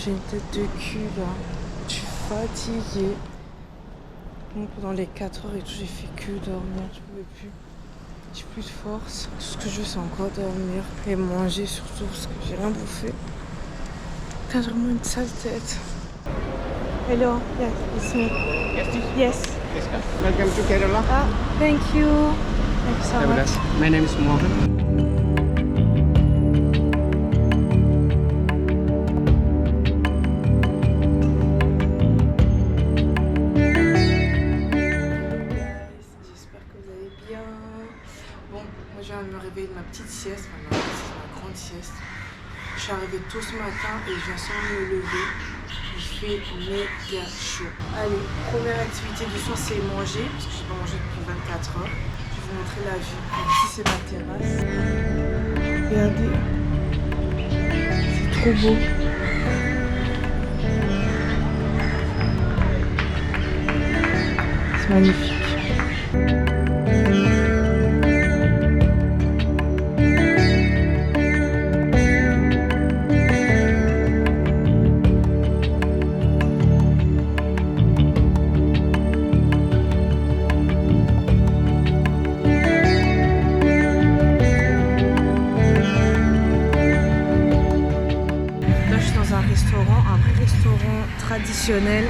j'ai une tête de cul là. Je suis fatiguée. Donc, pendant les 4 heures et tout, j'ai fait que dormir. Je pouvais plus. J'ai plus de force. Tout ce que je veux, c'est encore dormir et manger surtout parce que j'ai rien bouffé. T'as vraiment une sale tête. Hello, yes, it's me. Yes. Welcome to Kerala. Ah, thank you. Thank you so much. My name is Mohan. J'espère que vous allez bien. Bon, moi je viens de me réveiller de ma petite sieste, enfin ma grande sieste. Je suis arrivée tôt ce matin et je viens sans me lever. Il fait méga chaud. Allez, première activité du soir, c'est manger, parce que je n'ai pas mangé depuis 24 heures. Je vais vous montrer la vue. Donc ici, c'est ma terrasse. Regardez. C'est trop beau. C'est magnifique. Un vrai restaurant traditionnel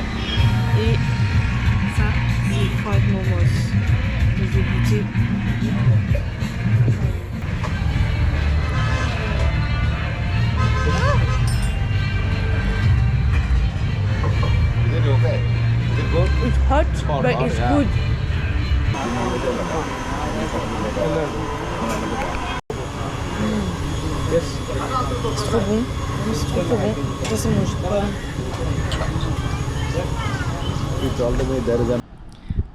et ça c'est fried momos. Je vais goûter. Is it okay? Is it good? It's hot but it's good. Yes. C'est trop bon. C'est trop bon. Ça c'est mon choix.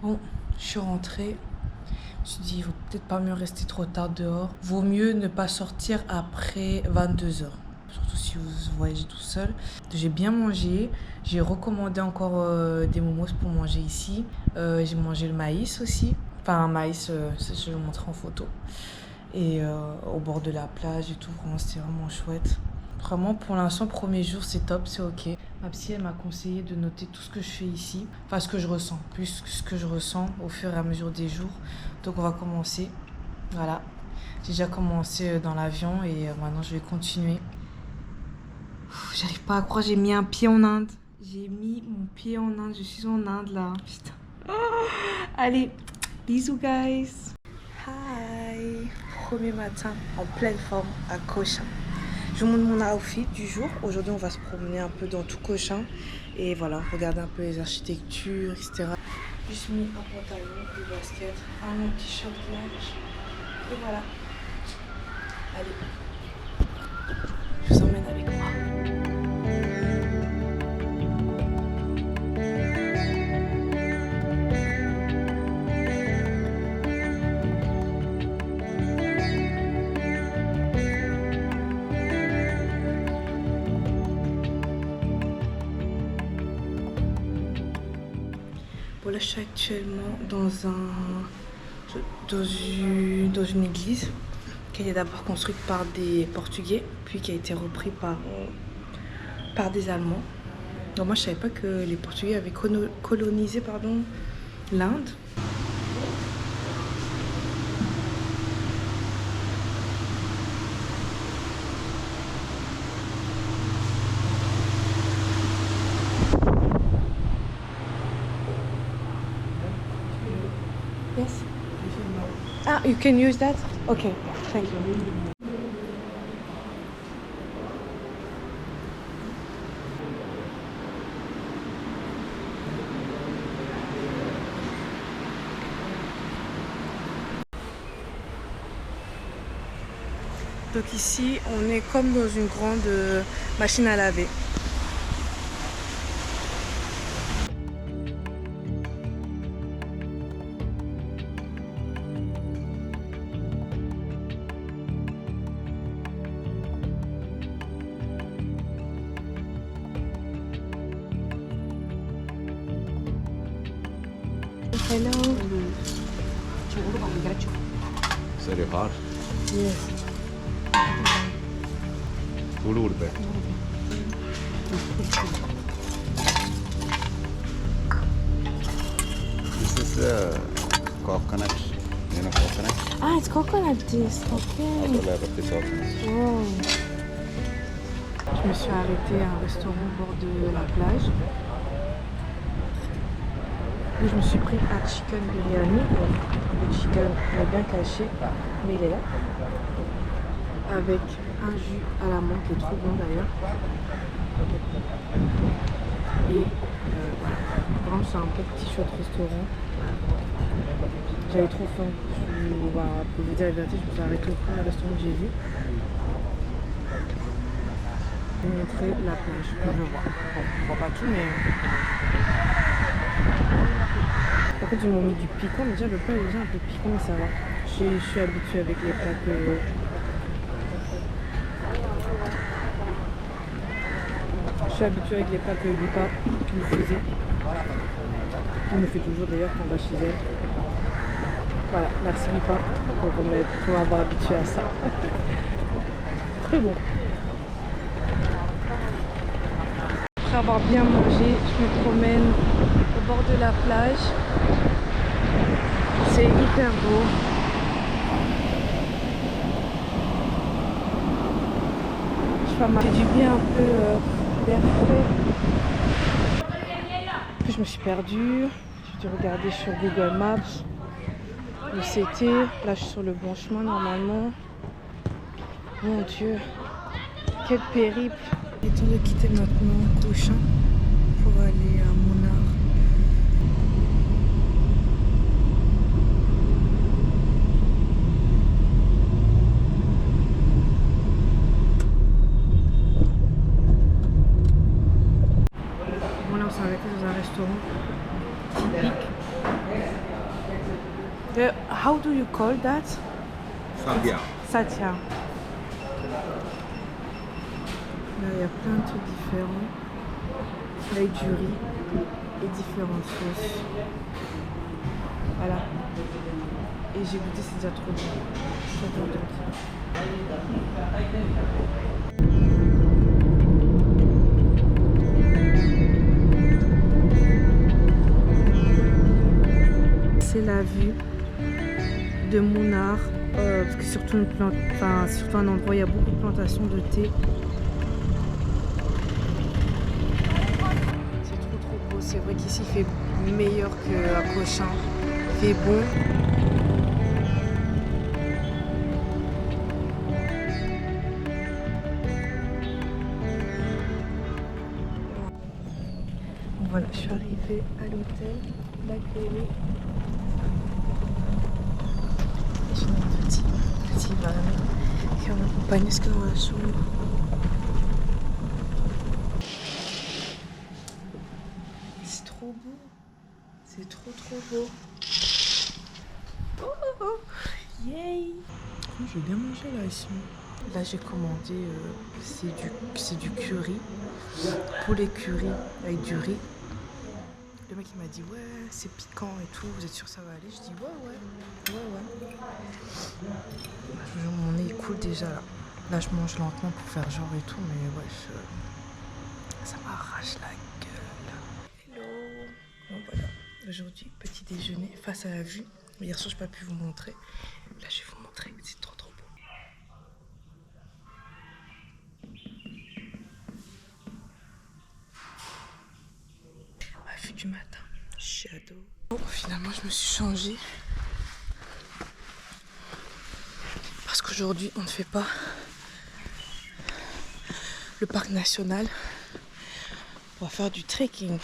Bon, je suis rentrée. Je me suis dit, il vaut peut-être pas mieux rester trop tard dehors. Vaut mieux ne pas sortir après 22 heures. Surtout si vous voyagez tout seul. J'ai bien mangé. J'ai recommandé encore des momos pour manger ici. J'ai mangé le maïs aussi. Enfin, un maïs, je vais vous montrer en photo. Et au bord de la plage et tout, vraiment, c'était vraiment chouette. Vraiment, pour l'instant, premier jour, c'est top, c'est ok. Ma psy, elle m'a conseillé de noter tout ce que je fais ici. Enfin, ce que je ressens, plus ce que je ressens au fur et à mesure des jours. Donc, on va commencer. Voilà. J'ai déjà commencé dans l'avion et maintenant, je vais continuer. J'arrive pas à croire, j'ai mis un pied en Inde. J'ai mis mon pied en Inde. Je suis en Inde, là. Putain. Allez, bisous, guys. Hi. Premier matin, en pleine forme, à Cochin. Je vous montre mon outfit du jour. Aujourd'hui, on va se promener un peu dans tout Cochin. Et voilà, regarder un peu les architectures, etc. Juste mis un pantalon, des baskets, un long t-shirt large. Et voilà. Allez. Je vous emmène avec moi. Bon, là, je suis actuellement dans une église qui a été d'abord construite par des Portugais, puis qui a été repris par des Allemands. Donc moi, je savais pas que les Portugais avaient colonisé l'Inde. Yes. Ah, you can use that? Okay, thank you. Donc ici, on est comme dans une grande machine à laver. Hello. Very hard. Yes. Uluurbe. This is coconut. You know coconut? Ah, it's coconut this. Ok. Other lab of the coconut. Wow. Je me suis arrêtée à un restaurant au bord de la plage. Et je me suis pris un chicken biryani. Le chicken est bien caché, mais il est là. Avec un jus à la menthe qui est trop bon d'ailleurs. Et vraiment c'est un bon petit chouette restaurant. J'avais trop faim. Pour vous dire la vérité, je me suis arrêtée au premier restaurant que j'ai vu. Je vais vous montrer la plage que je vois. Bon, je vois pas tout, mais... Par contre, ils m'ont mis du piquant. Déjà, le plat est déjà un peu piquant, mais ça va. Je suis habituée avec les plats que... Je suis habituée avec les plats que Lipa me faisait. Il me fait toujours d'ailleurs quand on va chez elle. Voilà, merci Lipa pour m'avoir habituée à ça. Très bon. Après avoir bien mangé, je me promène au bord de la plage. C'est hyper beau. Je vais m'arrêter du bien un peu d'air frais. Puis je me suis perdue. J'ai dû regarder sur Google Maps où c'était. Là je suis sur le bon chemin normalement. Mon Dieu, quel périple. Il est temps de quitter maintenant Cochin pour aller à Monard. Bon là on s'est arrêté dans un restaurant typique. How do you call that? Sabia. Satya. Là, il y a plein de trucs différents, avec du riz et différentes sauces. Voilà. Et j'ai goûté, c'est déjà trop bon. Trop contente. C'est la vue de Monard, parce que surtout un endroit où il y a beaucoup de plantations de thé. C'est vrai qu'ici il fait meilleur qu'à Cochin. Il fait bon. Voilà, je suis arrivée à l'hôtel d'accueil. J'ai un petit van qui m'accompagne jusqu'à la chambre. C'est trop beau. C'est trop beau. Oh, yay! J'ai bien mangé là ici. Là j'ai commandé, c'est du curry. Poulet curry avec du riz. Le mec il m'a dit ouais c'est piquant et tout, vous êtes sûr que ça va aller? Je dis ouais. Mon nez il coule déjà là. Là je mange lentement pour faire genre et tout, mais ouais ça m'arrache la gueule. Hello. Bon voilà, aujourd'hui petit déjeuner face à la vue. Hier soir j'ai pas pu vous montrer. Là je vais vous montrer, c'est trop beau. La vue du matin, shadow. Bon finalement je me suis changée. Parce qu'aujourd'hui on ne fait pas le parc national. On va faire du trekking.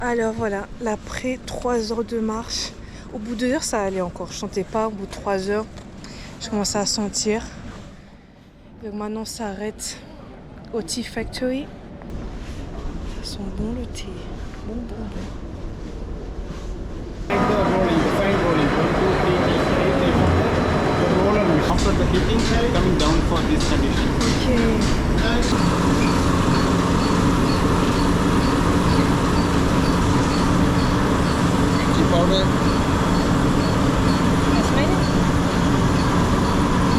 Alors voilà, après 3 heures de marche, au bout de 2 heures ça allait encore, je sentais pas, au bout de 3 heures, je commençais à sentir. Donc maintenant on s'arrête au Tea Factory. Ça sent bon le thé, bon. The rolling, the fine rolling, 1, 2, 3, 4, 5, 6, 7, 8, 9, 10. The roller, after the heating, coming down for this condition. Ok. Tea powder.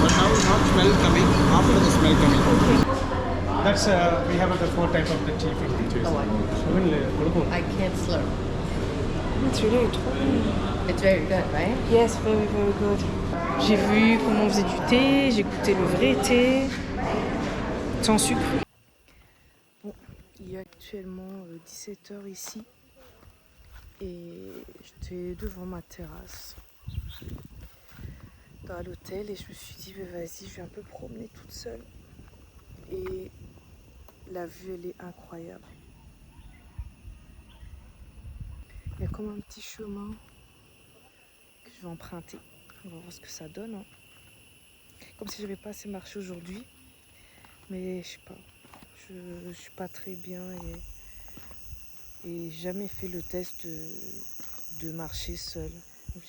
But now not smell coming, after the smell coming. That's, we have the 4 type of the tea filters. I can't slurp. Celui-là est trop bon. It's very good, right? Yes, very good. J'ai vu comment on faisait du thé, j'ai goûté le vrai thé, sans sucre. Bon, il est actuellement 17h ici et j'étais devant ma terrasse dans l'hôtel et je me suis dit vas-y, je vais un peu promener toute seule et la vue elle est incroyable. Il y a comme un petit chemin que je vais emprunter. On va voir ce que ça donne. Hein. Comme si j'avais pas assez marché aujourd'hui. Mais je sais pas. Je suis pas très bien et jamais fait le test de marcher seule. Quand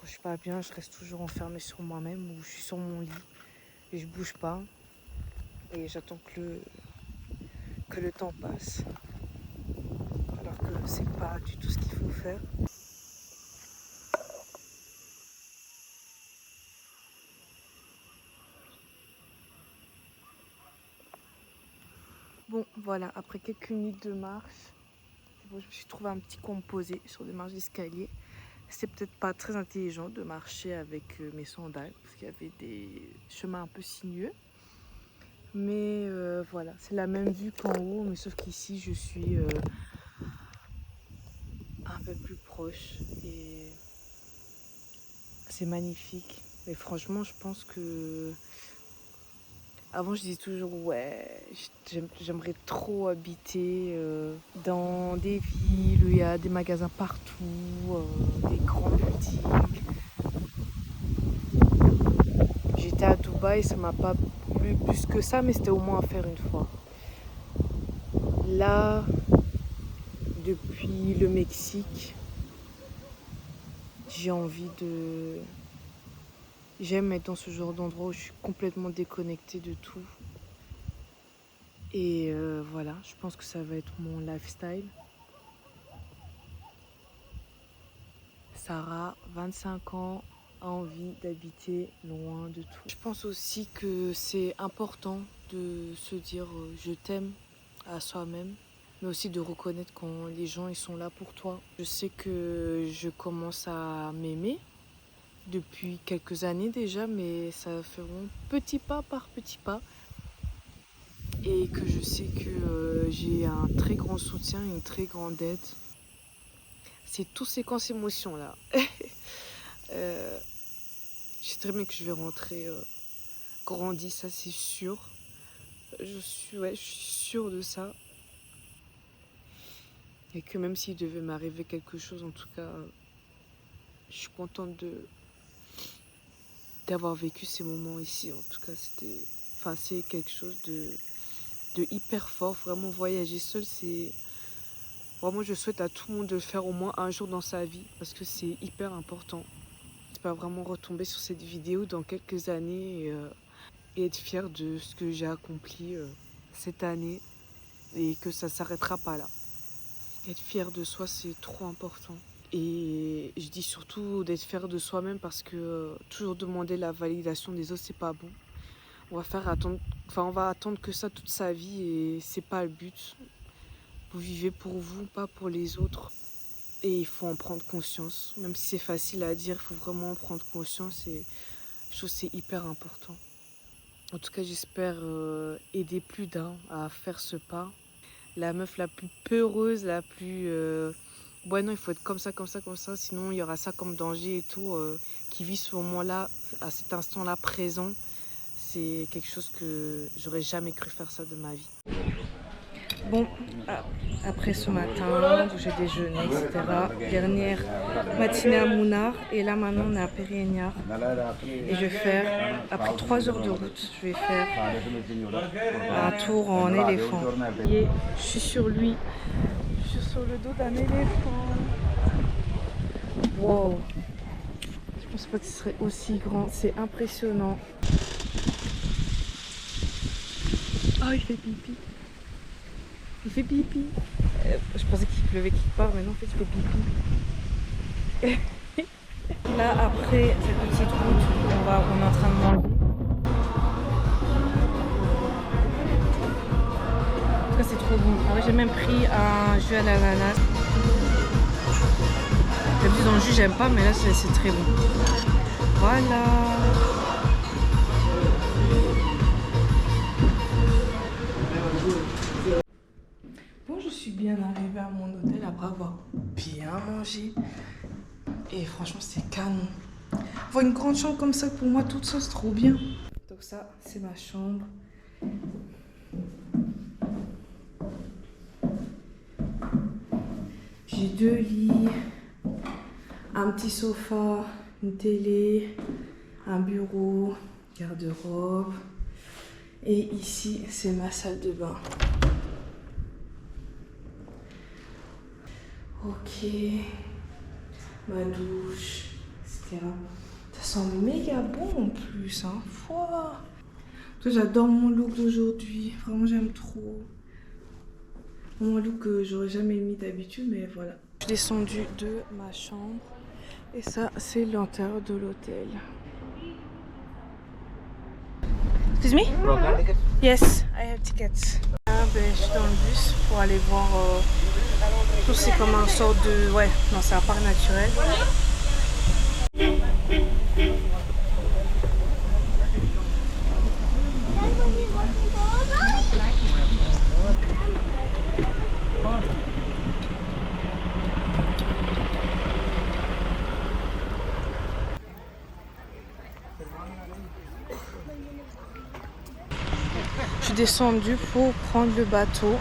je suis pas bien, je reste toujours enfermée sur moi-même ou je suis sur mon lit et je bouge pas. Et j'attends que le temps passe. Alors que c'est pas du tout ce qu'il faut faire. Bon, voilà, après quelques minutes de marche, je me suis trouvé un petit coin posé sur des marches d'escalier. C'est peut-être pas très intelligent de marcher avec mes sandales, parce qu'il y avait des chemins un peu sinueux. Mais voilà, c'est la même vue qu'en haut, mais sauf qu'ici, je suis un peu plus proche. Et c'est magnifique. Mais franchement, je pense que... Avant, je disais toujours, ouais, j'aimerais trop habiter dans des villes où il y a des magasins partout, des grands boutiques. J'étais à Dubaï, ça m'a pas plu plus que ça, mais c'était au moins à faire une fois. Là, depuis le Mexique, j'ai envie de... J'aime être dans ce genre d'endroit où je suis complètement déconnectée de tout. Et voilà, je pense que ça va être mon lifestyle. Sarah, 25 ans, a envie d'habiter loin de tout. Je pense aussi que c'est important de se dire je t'aime à soi-même, mais aussi de reconnaître quand les gens ils sont là pour toi. Je sais que je commence à m'aimer depuis quelques années déjà, mais ça fait vraiment petit pas par petit pas. Et que je sais que j'ai un très grand soutien et une très grande aide. C'est toutes ces séquences émotions là. Je sais très bien que je vais rentrer grandi, ça c'est sûr. Je suis sûre de ça. Et que même s'il devait m'arriver quelque chose, en tout cas, je suis contente d'avoir vécu ces moments ici. En tout cas, c'est quelque chose de hyper fort. Vraiment, voyager seul, c'est... Vraiment, je souhaite à tout le monde de le faire au moins un jour dans sa vie parce que c'est hyper important. J'espère vraiment retomber sur cette vidéo dans quelques années et être fière de ce que j'ai accompli cette année et que ça ne s'arrêtera pas là. Être fier de soi, c'est trop important. Et je dis surtout d'être fier de soi-même parce que toujours demander la validation des autres, c'est pas bon. On va attendre que ça toute sa vie et c'est pas le but. Vous vivez pour vous, pas pour les autres. Et il faut en prendre conscience. Même si c'est facile à dire, il faut vraiment en prendre conscience et je trouve que c'est hyper important. En tout cas, j'espère aider plus d'un à faire ce pas. La meuf la plus peureuse, la plus... ouais non, il faut être comme ça, sinon il y aura ça comme danger et tout, qui vit ce moment-là, à cet instant-là présent. C'est quelque chose que j'aurais jamais cru faire ça de ma vie. Bon, après ce matin, où j'ai déjeuné, etc. Dernière matinée à Mounar. Et là, maintenant, on est à Pérignard. Et je vais faire, après 3 heures de route, je vais faire un tour en éléphant. Et je suis sur lui. Je suis sur le dos d'un éléphant. Wow. Je pense pas qu'il serait aussi grand. C'est impressionnant. Oh, il fait pipi. Il fait pipi. Je pensais qu'il pleuvait quelque part, mais non, en fait, il fait pipi. Là, après cette petite route, on est en train de manger. En tout cas, c'est trop bon. Ah ouais, j'ai même pris un jus à l'ananas. D'habitude, dans le jus, j'aime pas, mais là, c'est très bon. Voilà. Bon, je suis bien arrivée à mon hôtel après avoir bien mangé. Et franchement, c'est canon. Avoir une grande chambre comme ça, pour moi, toute seule, c'est trop bien. Donc ça, c'est ma chambre. J'ai 2 lits, un petit sofa, une télé, un bureau, garde-robe. Et ici, c'est ma salle de bain. Ok, ma douche, etc. Ça sent méga bon en plus, hein. Toi, j'adore mon look d'aujourd'hui. Vraiment, j'aime trop. Mon look que j'aurais jamais mis d'habitude, mais voilà. Je suis descendue de ma chambre et ça, c'est l'intérieur de l'hôtel. Excuse me? Yes, I have tickets. Je suis dans le bus pour aller voir. C'est comme un sort de. Ouais, non, c'est un parc naturel. Je suis descendue pour prendre le bateau.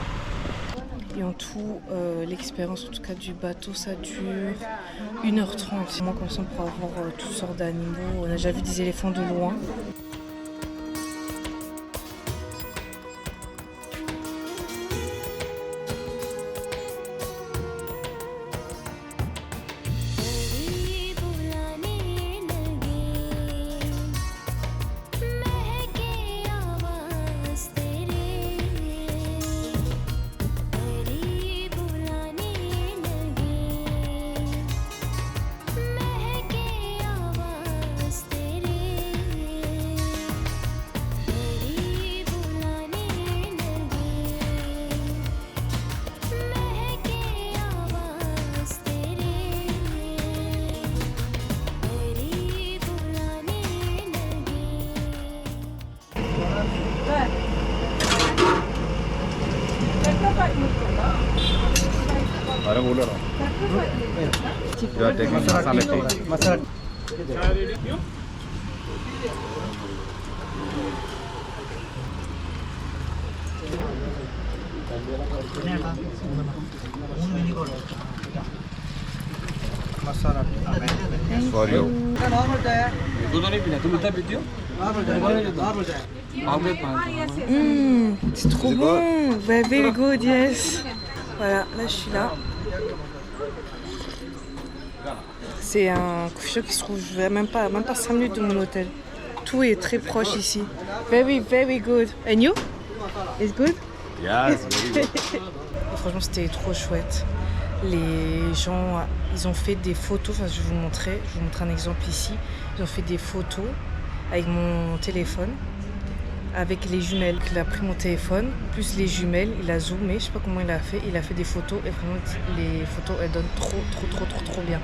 Et en tout, l'expérience en tout cas du bateau, ça dure 1h30. Moi, comme ça, on pourra voir toutes sortes d'animaux. On a déjà vu des éléphants de loin. अरे बोलो ना You are taking masala tea. For you. C'est trop bon. Very good, yes. Voilà, là je suis là. C'est un coffee shop qui se trouve même pas 5 minutes de mon hôtel. Tout est très proche ici. Very, very good. And you? It's good? Yes, very good. Franchement, c'était trop chouette. Les gens, ils ont fait des photos. Enfin, je vais vous montrer un exemple ici. Ils ont fait des photos avec mon téléphone, avec les jumelles. Il a pris mon téléphone, plus les jumelles, il a zoomé, je sais pas comment il a fait des photos et vraiment les photos elles donnent trop bien.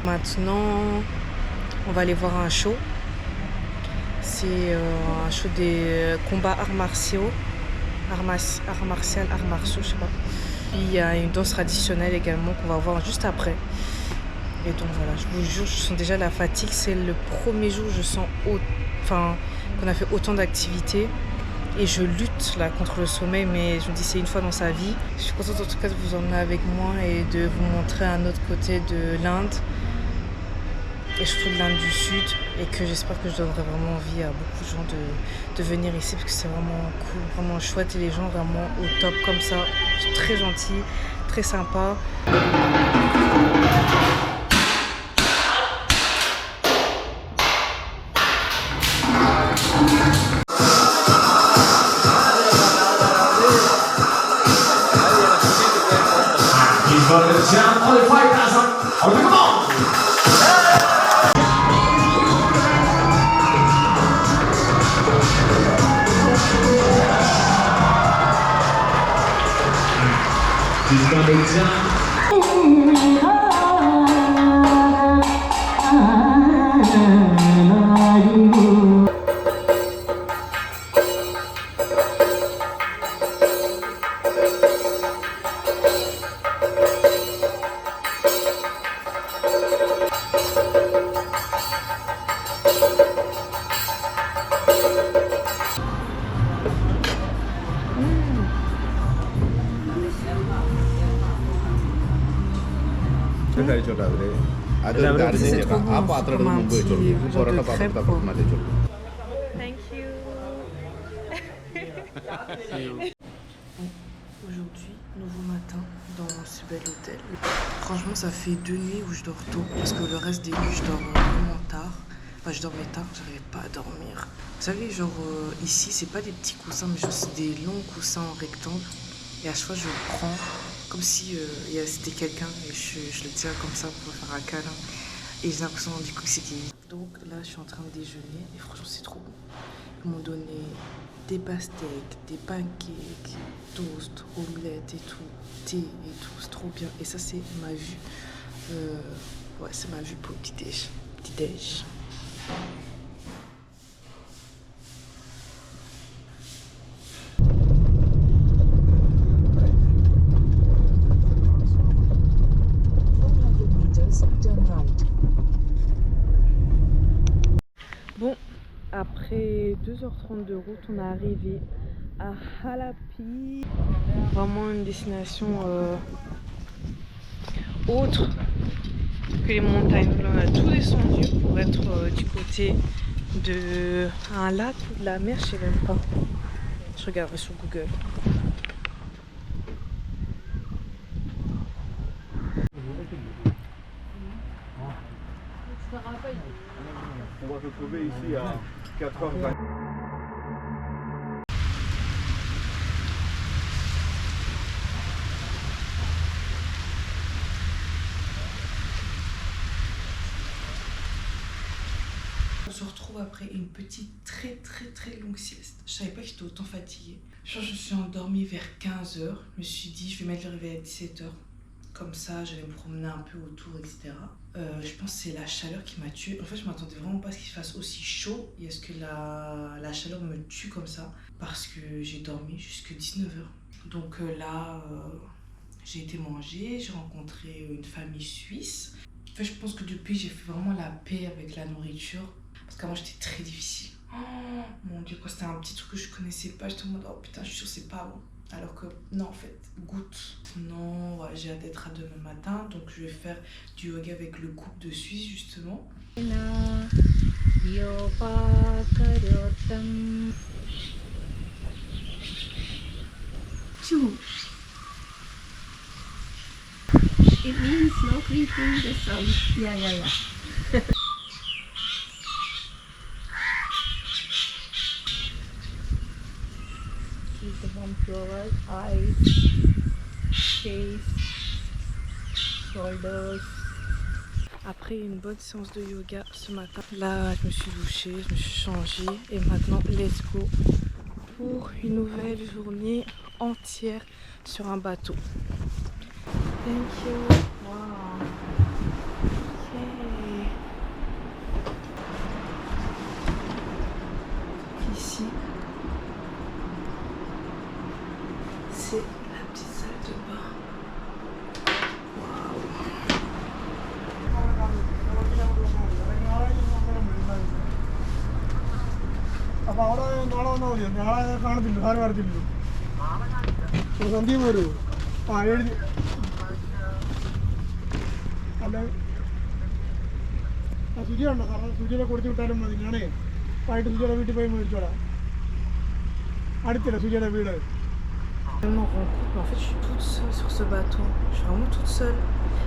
Maintenant, on va aller voir un show. C'est un show des combats arts martiaux, arts martiaux, je sais pas. Puis il y a une danse traditionnelle également qu'on va voir juste après. Et donc voilà, je vous jure, je sens déjà la fatigue. C'est le premier jour où je sens qu'on a fait autant d'activités. Et je lutte là contre le sommeil, mais je me dis c'est une fois dans sa vie. Je suis contente en tout cas de vous emmener avec moi et de vous montrer un autre côté de l'Inde. Et surtout de l'Inde du Sud. Et que j'espère que je donnerai vraiment envie à beaucoup de gens de venir ici parce que c'est vraiment cool, vraiment chouette. Et les gens vraiment au top comme ça. C'est très gentil, très sympa. അത് C'est അടിഞ്ഞ trop bon, ആ c'est പാത്രം comme un മുമ്പ് petit വെച്ചോളൂ genre de parotta crêpe, പാത്രത്തിൽ quoi. മാറ്റി വെച്ചോളൂ. Thank you. Aujourd'hui, nouveau matin dans ce bel hôtel. Franchement, ça fait 2 nuits où je dors tôt parce que le reste des nuits, je dors vraiment tard. Enfin, je dormais tard, j'arrivais pas à dormir. Vous savez, genre ici, c'est pas des petits coussins, mais genre c'est des longs coussins en rectangle. Et à chaque fois, je le prends comme si c'était quelqu'un et je le tiens comme ça pour faire un câlin. Et j'ai l'impression du coup que c'est qui. Donc là, je suis en train de déjeuner et franchement, c'est trop bon. Ils m'ont donné des pastèques, des pancakes, toast, omelette et tout, thé et tout, c'est trop bien. Et ça, c'est ma vue. Ouais, c'est ma vue pour le petit-déj. Petit-déj. Bon, après 2h30 de route, on est arrivé à Halapi. Vraiment une destination autre que les montagnes. Là, on a tout descendu pour être du côté de un lac ou de la mer, je sais même pas. Je regarderai sur Google. On va se retrouver ici à 4h20. On se retrouve après une petite très longue sieste. Je savais pas que j'étais autant fatiguée. Je me suis endormie vers 15h. Je me suis dit je vais mettre le réveil à 17h. Comme ça, j'allais me promener un peu autour, etc. Je pense que c'est la chaleur qui m'a tuée. En fait, je m'attendais vraiment pas à ce qu'il fasse aussi chaud et à ce que la chaleur me tue comme ça. Parce que j'ai dormi jusqu'à 19h. Donc là, j'ai été manger, j'ai rencontré une famille suisse. En fait, je pense que depuis, j'ai fait vraiment la paix avec la nourriture. Parce qu'avant, j'étais très difficile. Oh mon Dieu, quoi, c'était un petit truc que je connaissais pas. J'étais en mode, oh putain, je suis sûre que c'est pas bon. Alors que non, en fait, goûte. Non, ouais, j'ai hâte d'être à demain matin. Donc, je vais faire du yoga avec le couple de Suisse, justement. It means no creeping the sun. Yeah. Keep the bump forward, eyes, face, shoulders. Après une bonne séance de yoga ce matin, là je me suis douchée, je me suis changée et maintenant let's go pour une nouvelle journée entière sur un bateau. Thank you. Wow. Okay. Ici, c'est la petite salle de bain. അപ്പോൾ അവിടെ നാളെ വന്നാൽ മതിയോ? നാളെ കാണത്തില്ല, സാറ് വരത്തില്ലല്ലോ. സന്ധ്യ വരുമോ? ആ എഴുതി അല്ല ആ സുജി ഉണ്ടോ? കാരണം സുജിയുടെ കൊടുത്തു വിട്ടാലും മതി. ഞാനേ വൈകിട്ട് സുജിയുടെ വീട്ടിൽ പോയി മേടിച്ചോളാം. അടുത്തില്ല സുജിയുടെ വീട്. Je me rends compte, mais en fait je suis toute seule sur ce bateau. Je suis vraiment toute seule.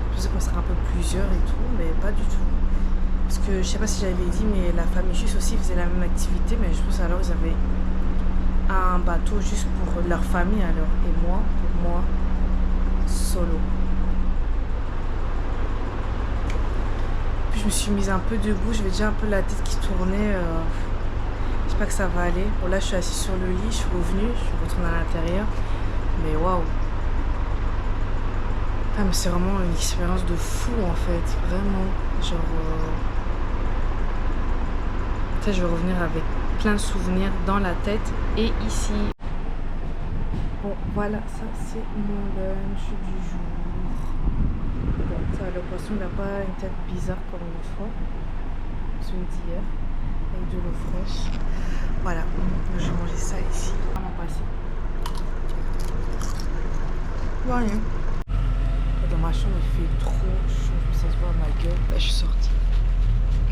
Je pensais qu'on serait un peu plusieurs et tout, mais pas du tout. Parce que je sais pas si j'avais dit, mais la famille juste aussi faisait la même activité, mais je pense alors ils avaient un bateau juste pour leur famille alors. Et moi, pour moi, solo. Puis je me suis mise un peu debout, j'avais déjà un peu la tête qui tournait. Je sais pas que ça va aller. Bon là je suis assise sur le lit, je suis revenue, je suis retournée à l'intérieur. Mais waouh! Ah mais c'est vraiment une expérience de fou en fait, vraiment. Genre... je vais revenir avec plein de souvenirs dans la tête et ici. Bon voilà, ça c'est mon lunch du jour. Bon, ça, le poisson n'a pas une tête bizarre comme une fois. Celui d'hier. Avec de l'eau fraîche. Voilà, je vais manger ça ici. Vraiment passé. Voilà. Dans ma chambre, il fait trop chaud. Ça se voit à ma gueule. Là, je suis sortie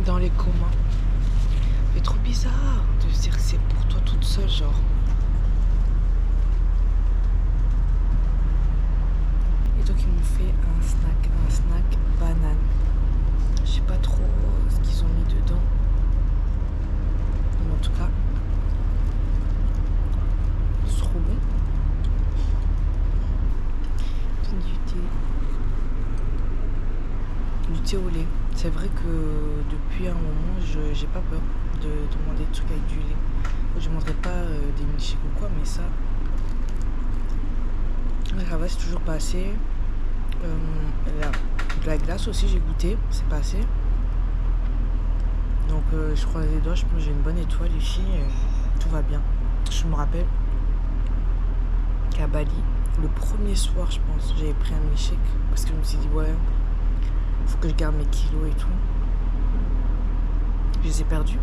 dans les communs. C'est trop bizarre de se dire que c'est pour toi toute seule, genre. Et donc, ils m'ont fait un snack banane. Je sais pas trop ce qu'ils ont mis dedans. Mais en tout cas, c'est trop bon. Du thé au lait. C'est vrai que depuis un moment, j'ai pas peur de demander des trucs avec du lait. Je ne demanderai pas des milkshakes ou quoi, mais ça, ça va, c'est toujours passé. La glace aussi, j'ai goûté, c'est passé. Donc je croise les doigts, je pense que j'ai une bonne étoile ici, tout va bien. Je me rappelle qu'à Bali, le premier soir, je pense, j'avais pris un milkshake parce que je me suis dit, ouais, faut que je garde mes kilos et tout. Je les ai perdus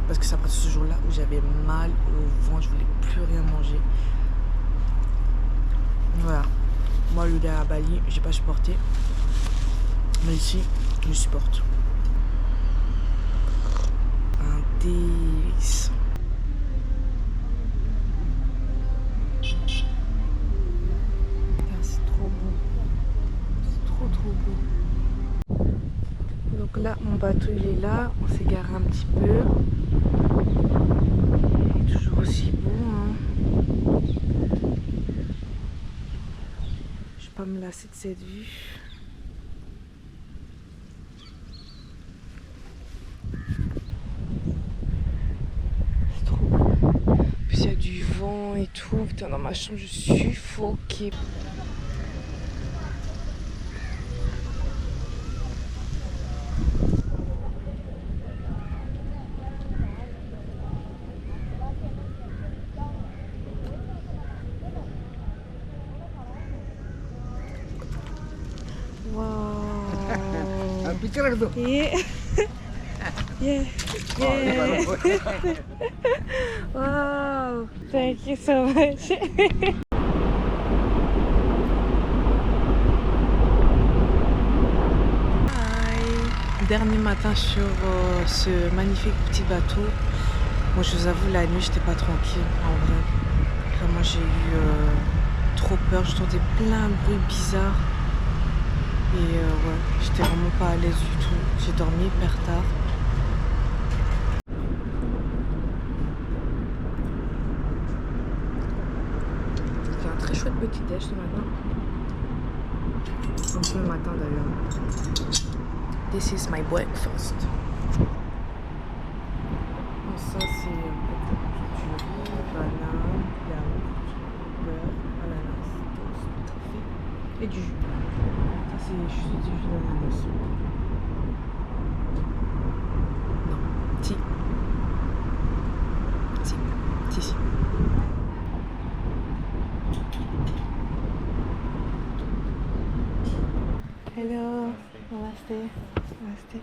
parce que c'est après ce jour-là où j'avais mal au ventre, je voulais plus rien manger. Voilà. Moi, le lait à Bali, j'ai pas supporté. Mais ici, je supporte. Un délice. C'est trop beau. C'est trop beau. Donc là, mon bateau il est là, on s'est garé un petit peu. Il est toujours aussi beau, hein. Je vais pas me lasser de cette vue. C'est trop beau. Puis il y a du vent et tout. Putain, dans ma chambre, je suis suffoquée. Picture എടുത്തു. Wow, thank you so much. Dernier matin sur ce magnifique petit bateau. Moi, je vous avoue, la nuit, j'étais pas tranquille, en vrai. Vraiment, j'ai eu trop peur. Je sentais plein de bruits bizarres. Et ouais, j'étais vraiment pas à l'aise du tout. J'ai dormi hyper tard. C'est un très chouette petit déj ce matin. Un peu le matin d'ailleurs. This is my breakfast. Bon, ça c'est un peu de riz, banane, yaourt, beurre, ananas, toast, café et du jus. Ça c'est juste du jus d'ananas. Non, si. Si. Hello, namaste. Namaste.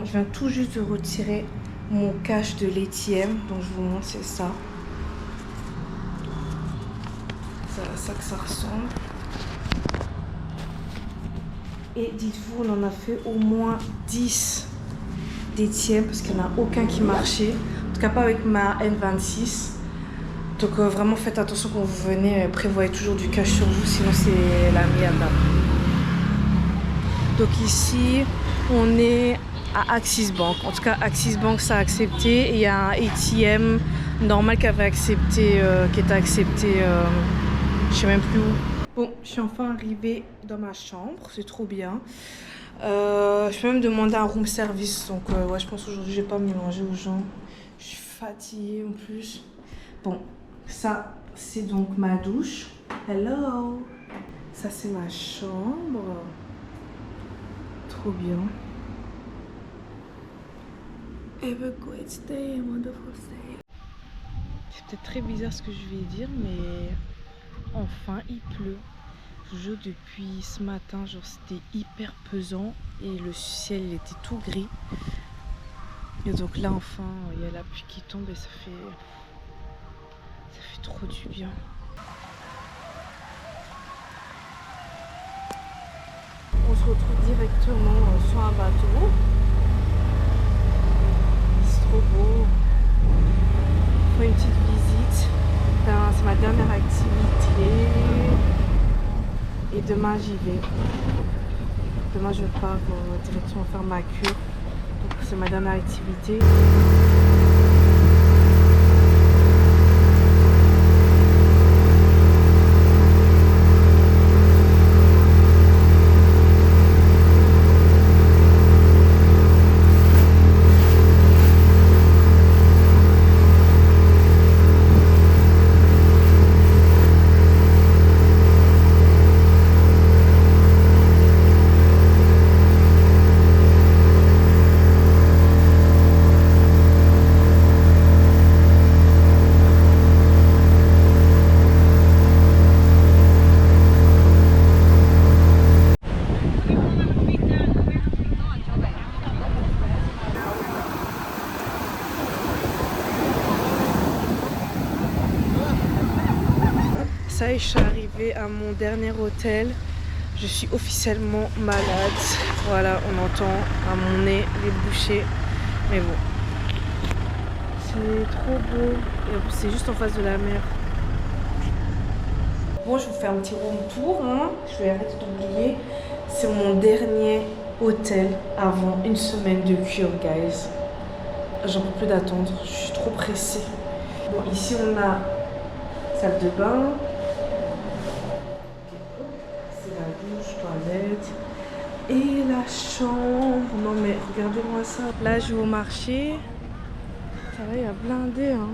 je viens tout juste de retirer mon cash de l'ATM. Donc je vous montre, c'est ça. C'est à ça que ça ressemble. Et dites-vous, on en a fait au moins 10 d'ATM parce qu'il n'y en a aucun qui marchait. En tout cas pas avec ma N26. Donc vraiment faites attention quand vous venez, prévoyez toujours du cash sur vous, sinon c'est la merde. Donc ici, on est à Axis Bank. En tout cas, Axis Bank, ça a accepté. Et il y a un ATM normal qui avait accepté, qui était accepté, je sais même plus où. Bon, je suis enfin arrivée dans ma chambre, c'est trop bien. Je peux même demander un room service. Donc ouais, je pense aujourd'hui, je vais pas me mélanger aux gens. Je suis fatiguée en plus. Bon, ça, c'est donc ma douche. Hello! Ça, c'est ma chambre. Trop bien. Have a great day, wonderful day. C'est peut-être très bizarre ce que je vais dire, mais enfin il pleut. Je vous jure, depuis ce matin, genre c'était hyper pesant et le ciel il était tout gris. Et donc là enfin il y a la pluie qui tombe et ça fait trop du bien. On se retrouve directement sur un bateau. C'est trop beau. On fait une petite visite. C'est ma dernière activité. Et demain j'y vais. Demain je pars directement faire ma cure. Donc c'est ma dernière activité. Ça y est, je suis arrivée à mon dernier hôtel. Je suis officiellement malade. Voilà, on entend à mon nez les bouchées. Mais bon, c'est trop beau. Et en plus, c'est juste en face de la mer. Bon, je vous fais un petit room tour. Hein. Je vais arrêter d'oublier. C'est mon dernier hôtel avant une semaine de cure, guys. J'en peux plus d'attendre. Je suis trop pressée. Bon, ici, on a salle de bain. Toilette et la chambre. Non mais regardez-moi ça. Là je vais au marché. Ça va, il y a blindé hein.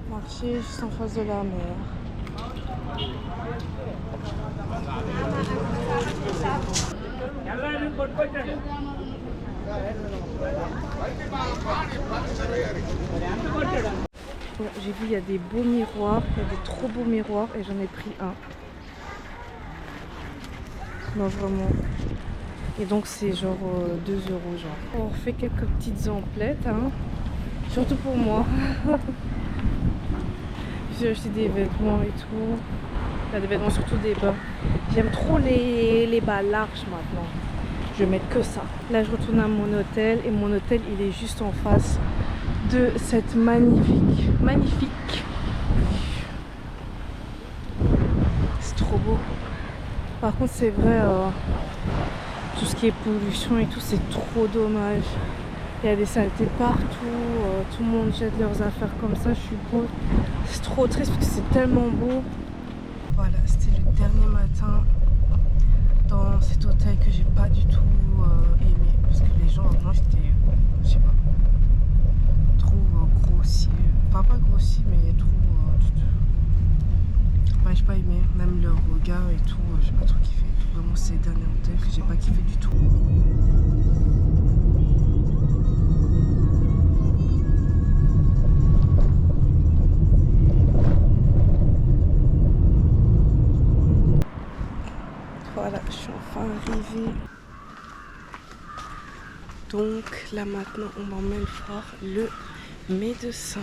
Marché juste en face de la mer. Bon, j'ai vu il y a des beaux miroirs, il y a des trop beaux miroirs et j'en ai pris un. Non vraiment. Et donc c'est genre 2 € genre. On refait quelques petites emplettes hein. Surtout pour moi. J'ai acheté des vêtements et tout. Il y a des vêtements, surtout des bas. J'aime trop les bas larges maintenant. Je vais mettre que ça. Là je retourne à mon hôtel et mon hôtel il est juste en face de cette magnifique. C'est trop beau. Par contre c'est vrai, tout ce qui est pollution et tout c'est trop dommage. Il y a des saletés partout, tout le monde jette leurs affaires comme ça, je suis pauvre. C'est trop triste parce que c'est tellement beau. Voilà, c'était le dernier matin dans cet hôtel que j'ai pas du tout aimé. Parce que les gens, moi j'étais, je sais pas, trop grossier. Enfin pas grossier mais trop... ouais, j'ai pas aimé, même leur regard et tout, j'ai pas trop kiffé. Vraiment c'est le dernier hôtel que j'ai pas kiffé du tout. Voilà, je suis enfin arrivés. Donc là maintenant on m'emmène voir le médecin.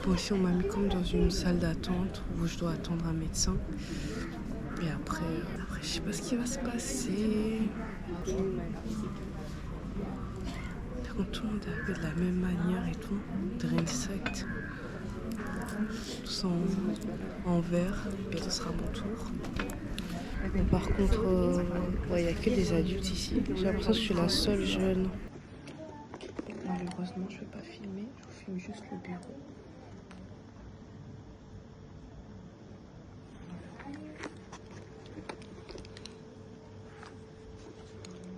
Bon, ici on m'a mis comme dans une salle d'attente où je dois attendre un médecin. Et après je sais pas ce qui va se passer. Tout le monde est habillé de la même manière et tout. On dirait une secte. Tous en vert. Bientôt ce sera mon tour. Mais par contre, il n'y a que des adultes ici. J'ai l'impression que je suis la seule jeune. Malheureusement, je ne vais pas filmer. Je vous filme juste le bureau.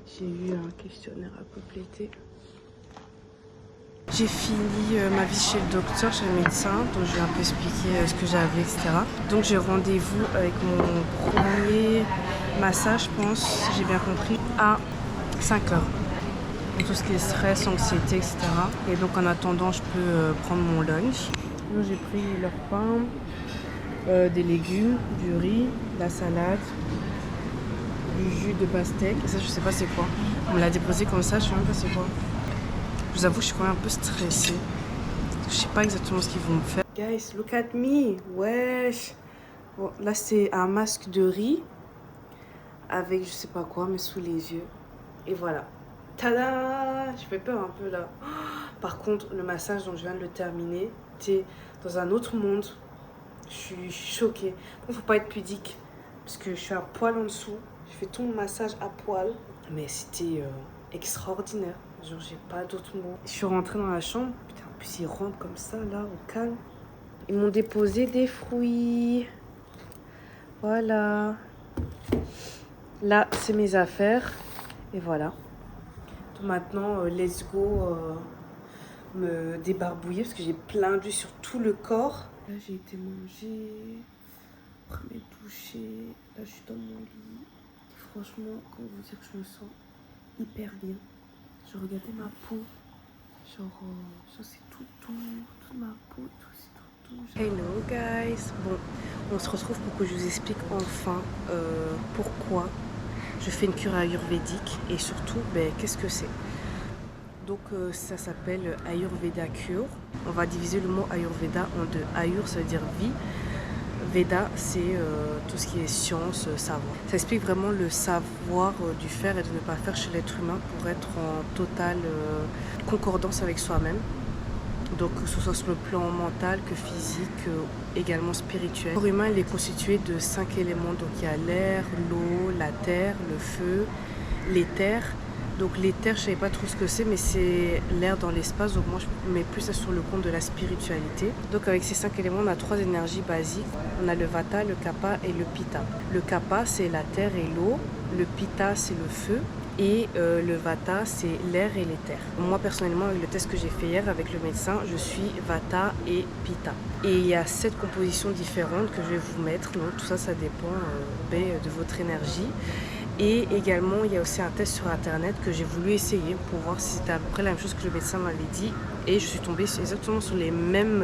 J'ai eu un questionnaire à compléter. J'ai fini ma visite chez le docteur, chez le médecin, donc je vais un peu expliquer ce que j'avais, etc. Donc j'ai rendez-vous avec mon premier massage, je pense, si j'ai bien compris, à 5 heures. Donc tout ce qui est stress, anxiété, etc. Et donc en attendant, je peux prendre mon lunch. Donc j'ai pris leur pain, des légumes, du riz, de la salade, du jus de pastèque. Et ça, je sais pas c'est quoi. On me l'a déposé comme ça, je sais même pas c'est quoi. Je vous avoue, je suis quand même un peu stressée. Je sais pas exactement ce qu'ils vont me faire. Guys, look at me. Wesh. Bon, là, c'est un masque de riz avec je sais pas quoi, mais sous les yeux. Et voilà. Tada! Je fais peur un peu là. Par contre, le massage dont je viens de le terminer, t'es dans un autre monde. Je suis choquée. Bon, faut pas être pudique parce que je suis un poil en dessous. J'ai fait tout mon massage à poil. Mais c'était extraordinaire. Genre, j'ai pas d'autres mots. Je suis rentrée dans la chambre. Putain, en plus, ils rentrent comme ça, là, au calme. Ils m'ont déposé des fruits. Voilà. Là, c'est mes affaires. Et voilà. Donc maintenant, let's go me débarbouiller parce que j'ai plein d'huile sur tout le corps. Là, j'ai été manger. Après m'être douchée. Là, je suis dans mon lit. Franchement, comment vous dire que je me sens hyper bien. Je regardais ma peau, genre c'est toute ma peau et tout, c'est tout. Hello guys, bon, on se retrouve pour que je vous explique enfin pourquoi je fais une cure ayurvédique et surtout, qu'est-ce que c'est. Donc ça s'appelle Ayurveda Cure. On va diviser le mot Ayurveda en deux. Ayur, ça veut dire vie. Veda, c'est tout ce qui est science, savoir. Ça explique vraiment le savoir du faire et de ne pas faire chez l'être humain pour être en totale concordance avec soi-même. Donc que ce soit sur le plan mental que physique, également spirituel. Le corps humain il est constitué de 5 éléments. Donc il y a l'air, l'eau, la terre, le feu, l'éther. Donc l'éther, je ne savais pas trop ce que c'est, mais c'est l'air dans l'espace. Donc moi, je mets plus ça sur le compte de la spiritualité. Donc avec ces 5 éléments, on a 3 énergies basiques. On a le vata, le kapha et le pitta. Le kapha, c'est la terre et l'eau. Le pitta, c'est le feu. Et le vata, c'est l'air et l'éther. Moi, personnellement, avec le test que j'ai fait hier avec le médecin, je suis vata et pitta. Et il y a 7 compositions différentes que je vais vous mettre. Donc tout ça, ça dépend de votre énergie. Et également, il y a aussi un test sur internet que j'ai voulu essayer pour voir si c'était à peu près la même chose que le médecin m'avait dit. Et je suis tombée exactement sur mes mêmes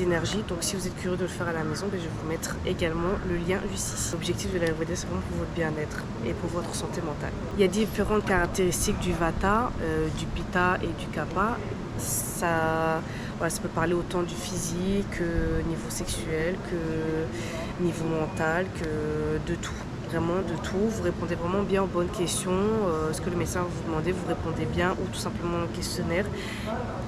énergies. Donc si vous êtes curieux de le faire à la maison, je vais vous mettre également le lien juste ici. L'objectif de l'Ayurveda, c'est vraiment pour votre bien-être et pour votre santé mentale. Il y a différentes caractéristiques du vata, du pitta et du kapha. Ça peut parler autant du physique, niveau sexuel, que niveau mental, que de tout. Vraiment de tout, vous répondez vraiment bien aux bonnes questions, ce que le médecin va vous demander, vous répondez bien ou tout simplement au questionnaire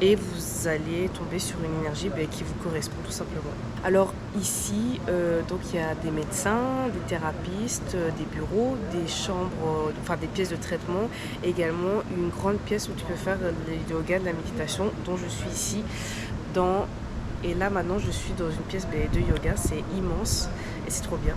et vous allez tomber sur une énergie qui vous correspond tout simplement. Alors ici, donc il y a des médecins, des thérapeutes, des bureaux, des chambres, des pièces de traitement, également une grande pièce où tu peux faire le yoga, de la méditation dont je suis ici et là maintenant je suis dans une pièce de yoga, c'est immense et c'est trop bien.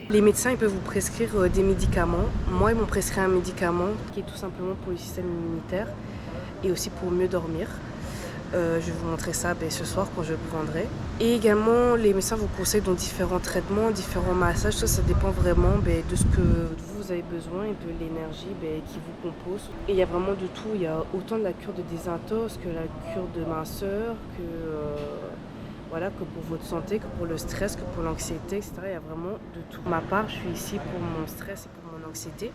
Les médecins ils peuvent vous prescrire des médicaments. Moi ils m'ont prescrit un médicament qui est tout simplement pour le système immunitaire et aussi pour mieux dormir. Je vais vous montrer ça ce soir quand je le prendrai. Et également les médecins vous conseillent donc différents traitements, différents massages. Ça dépend vraiment de ce que vous vous avez besoin et de l'énergie qui vous compose. Et il y a vraiment de tout. Il y a autant de la cure de désintox que la cure de minceur, que pour votre santé, que pour le stress, que pour l'anxiété, etc. Il y a vraiment de tout. Pour ma part, je suis ici pour mon stress et pour mon anxiété.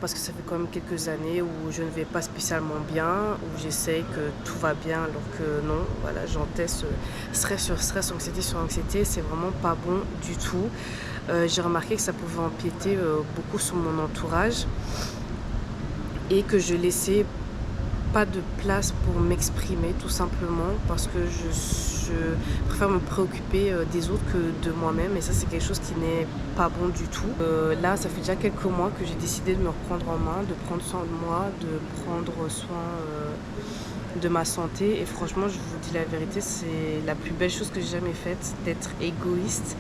Parce que ça fait quand même quelques années où je ne vais pas spécialement bien, où j'essaye que tout va bien alors que non. Voilà, j'enteste stress sur stress, anxiété sur anxiété, c'est vraiment pas bon du tout. J'ai remarqué que ça pouvait empiéter beaucoup sur mon entourage et que je laissais pas de place pour m'exprimer tout simplement parce que je préfère me préoccuper des autres que de moi-même et ça c'est quelque chose qui n'est pas bon du tout. Là ça fait déjà quelques mois que j'ai décidé de me reprendre en main, de prendre soin de moi, de prendre soin de ma santé et franchement je vous dis la vérité, c'est la plus belle chose que j'ai jamais faite, d'être égoïste,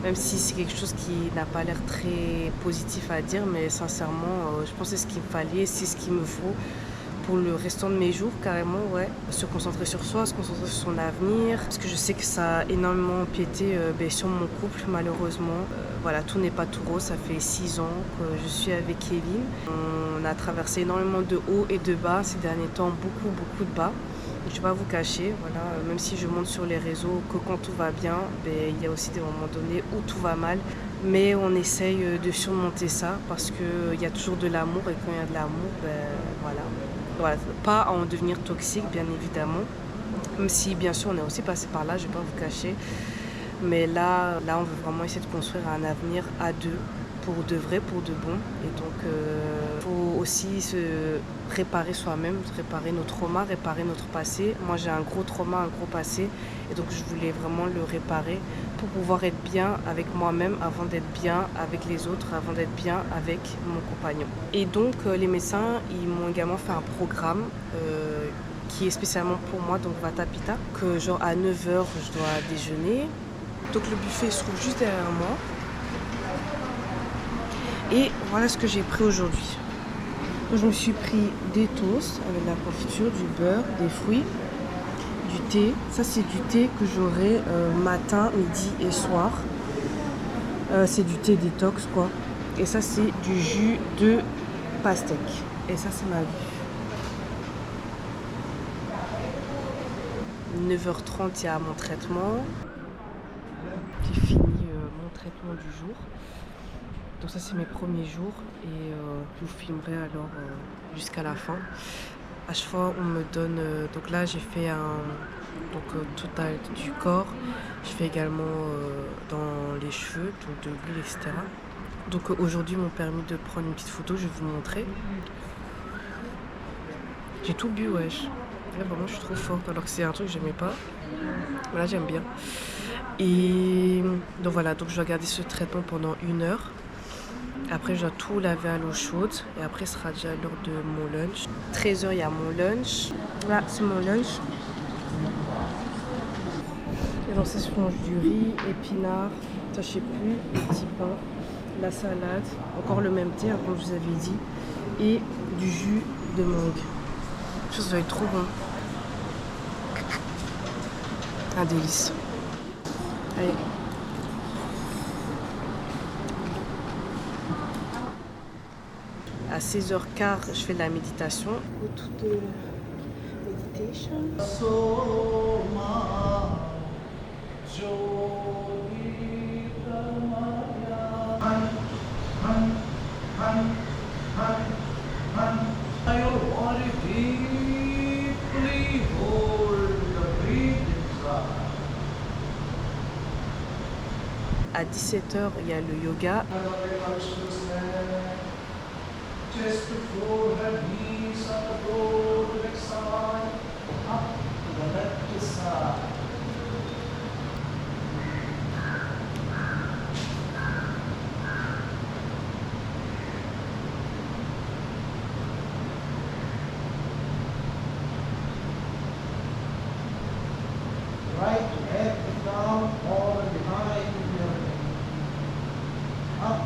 même si c'est quelque chose qui n'a pas l'air très positif à dire, mais sincèrement je pense que c'est ce qu'il me fallait, c'est ce qu'il me faut pour le restant de mes jours, carrément, ouais. Se concentrer sur soi, se concentrer sur son avenir, parce que je sais que ça a énormément empiété sur mon couple, malheureusement. Voilà, tout n'est pas tout rose, ça fait 6 ans que je suis avec Kevin. On a traversé énormément de hauts et de bas ces derniers temps, beaucoup de bas. Je ne vais pas vous cacher, voilà, même si je montre sur les réseaux que quand tout va bien, il y a aussi des moments donnés où tout va mal. Mais on essaye de surmonter ça parce qu'il y a toujours de l'amour et quand il y a de l'amour, voilà, pas à en devenir toxique, bien évidemment. Même si, bien sûr, on est aussi passé par là, je ne vais pas vous cacher. Mais là, on veut vraiment essayer de construire un avenir à deux, pour de vrai, pour de bon. Et donc, il faut aussi se réparer soi-même, réparer nos traumas, réparer notre passé. Moi, j'ai un gros trauma, un gros passé. Et donc, je voulais vraiment le réparer pour pouvoir être bien avec moi-même avant d'être bien avec les autres, avant d'être bien avec mon compagnon. Et donc, les médecins, ils m'ont également fait un programme qui est spécialement pour moi, donc Vata Pitta, que genre à 9h, je dois déjeuner. Donc, le buffet se trouve juste derrière moi. Et voilà ce que j'ai pris aujourd'hui. Donc, je me suis pris des toasts avec de la confiture, du beurre, des fruits, du thé. Ça, c'est du thé que j'aurai matin, midi et soir. C'est du thé détox, quoi. Et ça, c'est du jus de pastèque. Et ça, c'est ma vie. 9h30, il y a mon traitement. J'ai fini mon traitement du jour. Donc ça c'est mes premiers jours et je vous filmerai alors jusqu'à la fin. À chaque fois on me donne, donc là j'ai fait un total du corps. Je fais également dans les cheveux, donc de l'huile, etc. Donc aujourd'hui ils m'ont permis de prendre une petite photo, je vais vous montrer. J'ai tout bu, wesh. Là vraiment je suis trop forte alors que c'est un truc que j'aimais pas. Mais là j'aime bien. Et donc voilà, donc je dois garder ce traitement pendant 1 heure. Après, je dois tout laver à l'eau chaude. Et après, ce sera déjà l'heure de mon lunch. 13h, il y a mon lunch. Là, c'est mon lunch. Et donc, ça se mange du riz, épinards, ça, je sais plus, le petit pain, la salade, encore le même thé, comme je vous avais dit, et du jus de mangue. Ça doit être trop bon. Un délice. Allez. À 16h15, je fais de la méditation. Go to the meditation. À 17h, il y a le yoga. Just before her knees on the floor to the side, up to the left side. Right head down, all behind your up.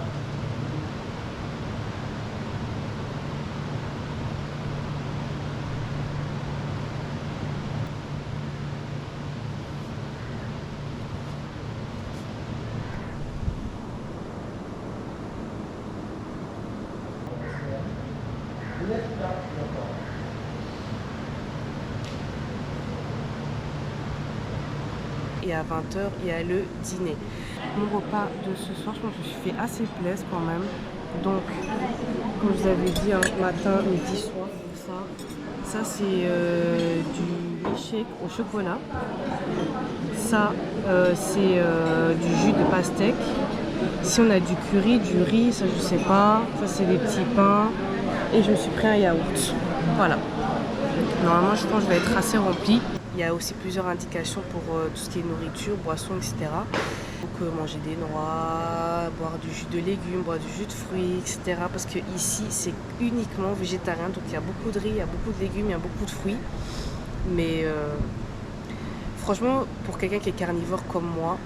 et à 20h, il y a le dîner. Mon repas de ce soir, je pense que je me suis fait assez plaisir quand même. Donc, comme je vous avais dit, hein, matin, midi, soir, ça c'est du milkshake au chocolat. Ça, c'est du jus de pastèque. Ici, on a du curry, du riz, ça je sais pas. Ça, c'est des petits pains. Et je me suis pris un yaourt. Voilà. Normalement, je pense que je vais être assez remplie. Il y a aussi plusieurs indications pour tout ce qui est nourriture, boissons, etc. Donc, manger des noix, boire du jus de légumes, boire du jus de fruits, etc. Parce que ici, c'est uniquement végétarien. Donc, il y a beaucoup de riz, il y a beaucoup de légumes, il y a beaucoup de fruits. Mais franchement, pour quelqu'un qui est carnivore comme moi,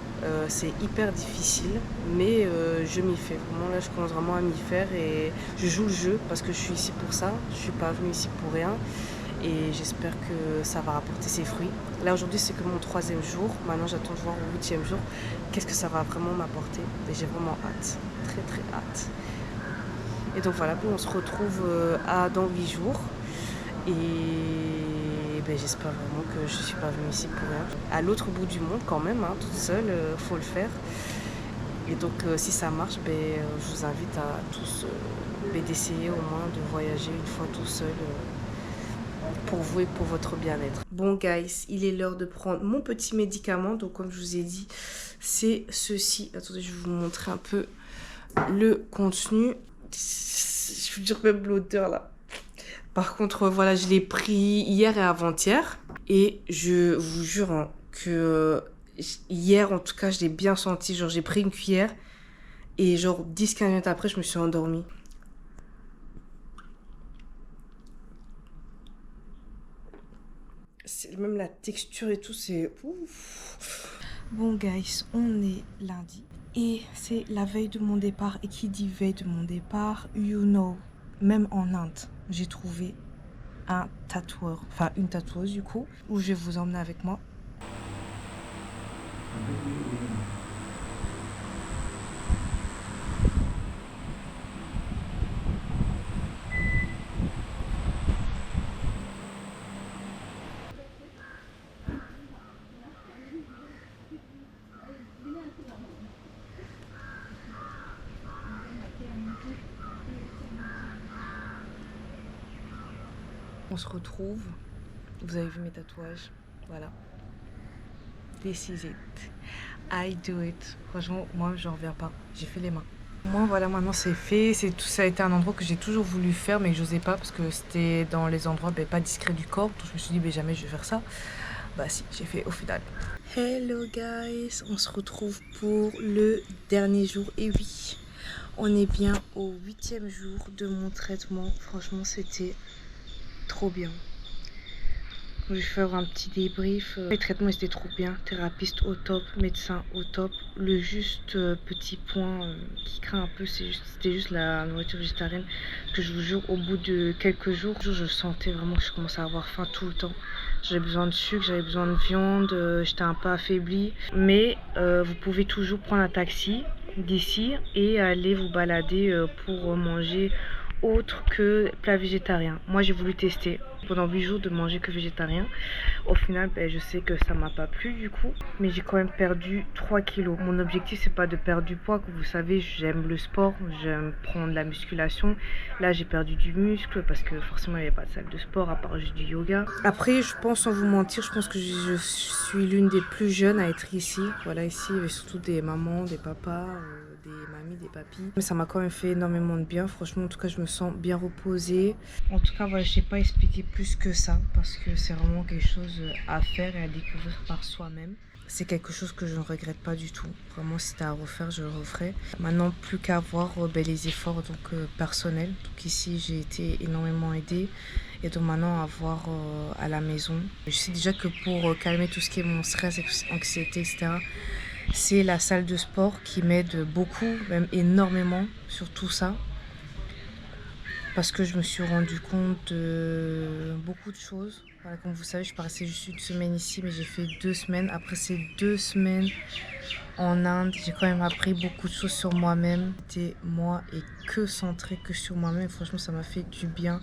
c'est hyper difficile. Mais je m'y fais. Vraiment, là, je commence vraiment à m'y faire. Et je joue le jeu parce que je suis ici pour ça. Je ne suis pas venue ici pour rien. Et j'espère que ça va rapporter ses fruits. Là aujourd'hui c'est que mon 3e jour, maintenant j'attends de voir au 8e jour qu'est-ce que ça va vraiment m'apporter. Et j'ai vraiment hâte, très très hâte. Et donc voilà, on se retrouve dans 8 jours. Et ben, j'espère vraiment que je ne suis pas venue ici pour rien. À l'autre bout du monde quand même, hein, toute seule, faut le faire. Et donc si ça marche, je vous invite à tous d'essayer au moins de voyager une fois tout seul. Pour vous et pour votre bien-être. Bon guys, il est l'heure de prendre mon petit médicament. Donc comme je vous ai dit, c'est ceci. Attendez, je vais vous montrer un peu le contenu. Je vous dire même l'odeur là. Par contre, voilà, je l'ai pris hier et avant-hier. Et je vous jure hein, que hier, en tout cas, je l'ai bien senti. Genre, j'ai pris une cuillère et genre 10-15 minutes après, je me suis endormie. Même la texture et tout, c'est ouf. Bon guys, on est lundi et c'est la veille de mon départ. Et qui dit veille de mon départ, you know, même en Inde, j'ai trouvé un tatoueur, enfin une tatoueuse du coup, où je vais vous emmener avec moi. On se retrouve. Vous avez vu mes tatouages. Voilà. This is it. I do it. Franchement, moi, j'en reviens pas. J'ai fait les mains. Moi, voilà, maintenant c'est fait. Ça a été un endroit que j'ai toujours voulu faire, mais que j'osais pas parce que c'était dans les endroits pas discrets du corps. Donc je me suis dit, jamais je vais faire ça. Bah si, j'ai fait au final. Hello guys, on se retrouve pour le dernier jour. Et oui, on est bien au 8e jour de mon traitement. Franchement, c'était trop bien. Je vais faire un petit débrief. Le traitement était trop bien, thérapeute au top, médecin au top. Le juste petit point qui craint un peu, c'était juste la nourriture végétarienne, que je vous jure, au bout de quelques jours, je sentais vraiment que je commençais à avoir faim tout le temps. J'avais besoin de sucre, j'avais besoin de viande, j'étais un peu affaiblie. Mais vous pouvez toujours prendre un taxi d'ici et aller vous balader pour manger autre que plat végétarien. Moi j'ai voulu tester pendant 8 jours de manger que végétarien. Au final je sais que ça m'a pas plu du coup, mais j'ai quand même perdu 3 kilos. Mon objectif c'est pas de perdre du poids, que vous savez j'aime le sport, j'aime prendre la musculation. Là j'ai perdu du muscle parce que forcément il n'y avait pas de salle de sport à part juste du yoga. Après je pense, sans vous mentir, je pense que je suis l'une des plus jeunes à être ici. Voilà, ici il y avait surtout des mamans, des papas, des mamies, des papis. Mais ça m'a quand même fait énormément de bien. Franchement, en tout cas, je me sens bien reposée. En tout cas, voilà, je ne sais pas expliquer plus que ça parce que c'est vraiment quelque chose à faire et à découvrir par soi-même. C'est quelque chose que je ne regrette pas du tout. Vraiment, si c'était à refaire, je le referais. Maintenant, plus qu'à voir les efforts personnels. Donc ici, j'ai été énormément aidée. Et donc maintenant, à voir à la maison. Je sais déjà que pour calmer tout ce qui est mon stress, anxiété, etc., c'est la salle de sport qui m'aide beaucoup, même énormément sur tout ça. Parce que je me suis rendu compte de beaucoup de choses. Voilà, comme vous savez, je suis restée juste une semaine ici, mais j'ai fait 2 semaines. Après ces 2 semaines en Inde, j'ai quand même appris beaucoup de choses sur moi-même. J'étais moi et que centrée que sur moi-même. Franchement, ça m'a fait du bien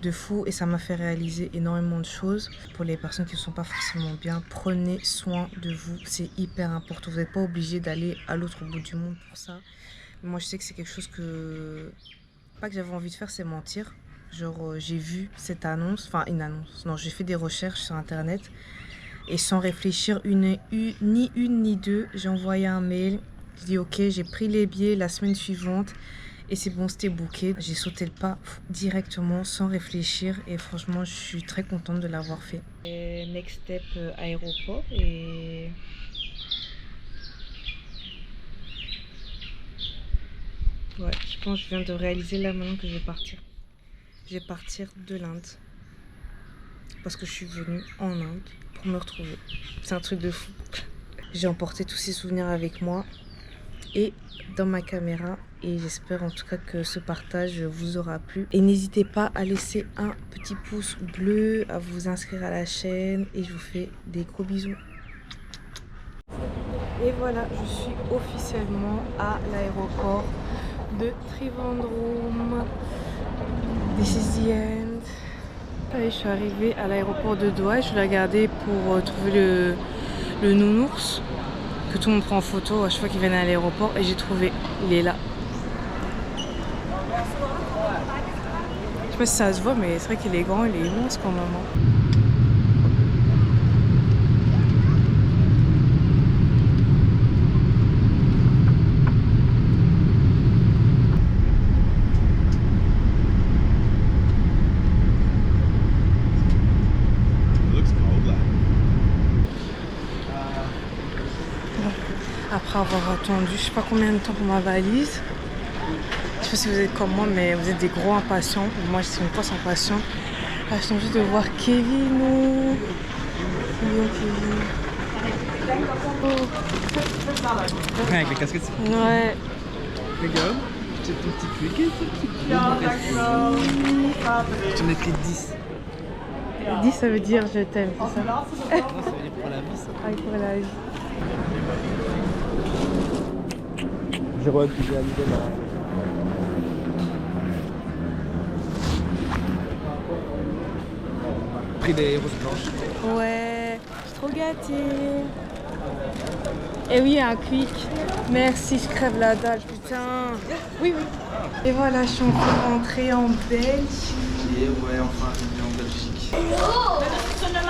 de fou et ça m'a fait réaliser énormément de choses. Pour les personnes qui ne sont pas forcément bien, prenez soin de vous, c'est hyper important. Vous n'êtes pas obligé d'aller à l'autre bout du monde pour ça. Moi, je sais que c'est quelque chose que... Pas que j'avais envie de faire, c'est mentir. Genre, j'ai vu cette annonce, enfin une annonce, non, j'ai fait des recherches sur internet et sans réfléchir ni une ni deux, j'ai envoyé un mail. J'ai dit ok, j'ai pris les billets la semaine suivante et c'est bon, c'était booké. J'ai sauté le pas directement sans réfléchir et franchement, je suis très contente de l'avoir fait. Et next step, aéroport et... Ouais, je pense que je viens de réaliser là maintenant que je vais partir. Je vais partir de l'Inde. Parce que je suis venue en Inde pour me retrouver. C'est un truc de fou. J'ai emporté tous ces souvenirs avec moi et dans ma caméra. Et j'espère en tout cas que ce partage vous aura plu. Et n'hésitez pas à laisser un petit pouce bleu, à vous inscrire à la chaîne. Et je vous fais des gros bisous. Et voilà, je suis officiellement à l'aéroport de Trivandrum. This is the end. Allez, je suis arrivée à l'aéroport de Doha. Je vais regarder pour trouver le nounours que tout le monde prend en photo à chaque fois qu'ils viennent à l'aéroport. Et j'ai trouvé, il est là. Je sais pas si ça se voit, mais c'est vrai qu'il est grand, il est immense quand même. Après avoir attendu je sais pas combien de temps pour ma valise. Je sais pas si vous êtes comme moi, mais vous êtes des gros impatients. Moi je suis une grosse impatient. Là je tombe juste de voir Kevin. Oh. Avec les casquettes. Ouais. Regarde, c'est ton petit cricket. Tu mets écrit 10. 10 ça veut dire je t'aime, c'est ça? Non, ça veut dire pour la vie ça. Ah, pour la vie. Je vois que j'ai arrivé là. Pris des roses blanches. Ouais, je suis trop gâtée. Et oui, un quick. Merci, je crève la dalle, putain. Oui, oui. Et voilà, je suis enfin rentrée en Belgique. Et ouais, enfin, on est en Belgique.